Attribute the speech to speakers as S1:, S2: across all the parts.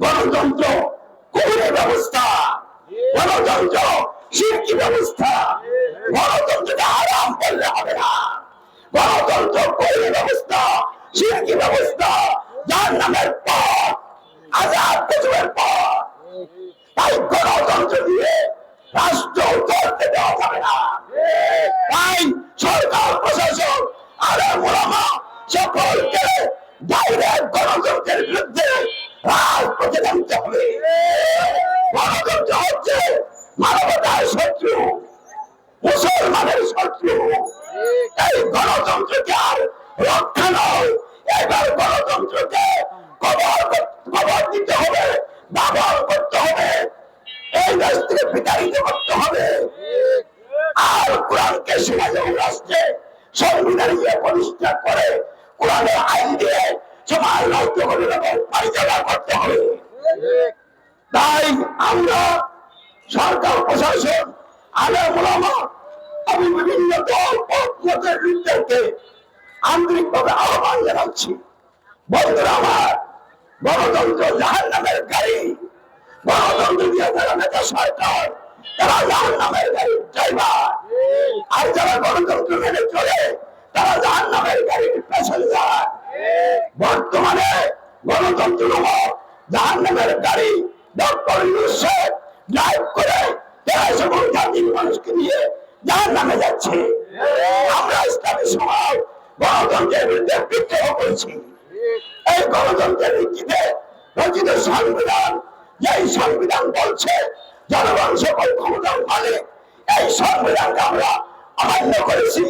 S1: গণতন্ত্র কুহুরি ব্যবস্থা, গণতন্ত্র শিরকি ব্যবস্থা। গণতন্ত্রকে হারাম করলে হবে না। গণতন্ত্র কুহুরি ব্যবস্থা, শিরকি ব্যবস্থা, জাহান্নামের পথ, আযাব গজবের পথ। তাই গণতন্ত্র দিয়ে রাষ্ট্র চলতে দেওয়া যাবে না। তাই সরকার, প্রশাসন, আলেম ওলামা সকলকে ডাইরেক্ট গণতন্ত্রের বিরুদ্ধে রাজপথে নামতে হবে। গণতন্ত্র হচ্ছে মানবতার শত্রু, মুসলমানের শত্রু। এই গণতন্ত্রকে আর রক্ষা নয়, এবার গণতন্ত্রকে কবর দিতে হবে, ব্যবহার করতে হবে, এই দেশ থেকে বিতাড়িত করতে হবে। আর কোরআনকে সমাজ এবং রাষ্ট্রে সংবিধান দিয়ে প্রতিষ্ঠা করে কোরআনের আইন দিয়ে সমাজ রাষ্ট্র পরিচালনা করতে হবে। তাই আমরা সরকার, প্রশাসন, আলেম ওলামা এবং বিভিন্ন দল মতের লোকদেরকে আন্তরিকভাবে আহ্বান জানাচ্ছি, বন্ধুরা আমার, গণতন্ত্র জাহান্নামের গাড়ি। গণতন্ত্র দিয়ে যারা নেতা সরকার, তারা জাহান্নামের গাড়ির ড্রাইভার। আর যারা গণতন্ত্র মেনে চলে, তারা জাহান্নামের গাড়ির প্যাসেঞ্জার। বর্তমানে গণতন্ত্র জাহান্নামের গাড়ি ডক্টর ইউনূস ড্রাইভ করে দেশ এবং জাতির মানুষকে নিয়ে জাহান্নামে যাচ্ছে। আমরা ইসলামী সমাজ গণতন্ত্রের বিরুদ্ধে বিদ্রোহ করেছি। এই গণতন্ত্রের ভিত্তিতে রচিত সংবিধান, যেই সংবিধান বলছে জনগণ সকল ক্ষমতার মালিক, এই সংবিধানকে আমরা অমান্য করেছি।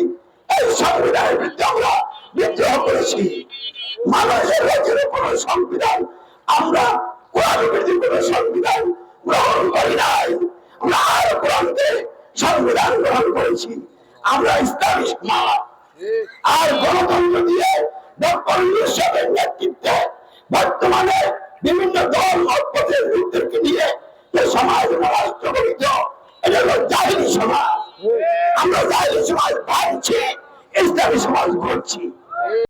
S1: এই সংবিধানের বিরুদ্ধে আমরা বিদ্রোহ করেছি। মানুষের রচিত কোন সংবিধান, আমরা কোরআন বিরোধী কোন সংবিধান গ্রহণ করি নাই। আমরা আর কোরআনকে সংবিধান গ্রহণ করেছি। আমরা ইসলামী সমাজ। আর গণতন্ত্র দিয়ে ডক্টর ইউনূসের নেতৃত্বে বর্তমানে বিভিন্ন দল মতপথের লোকদেরকে নিয়ে যে সমাজ রাষ্ট্র গঠিত, এটা হলো জাহিলি সমাজ। আমরা জাহিলি সমাজ ভাঙছি, ইসলামী সমাজ গড়ছি।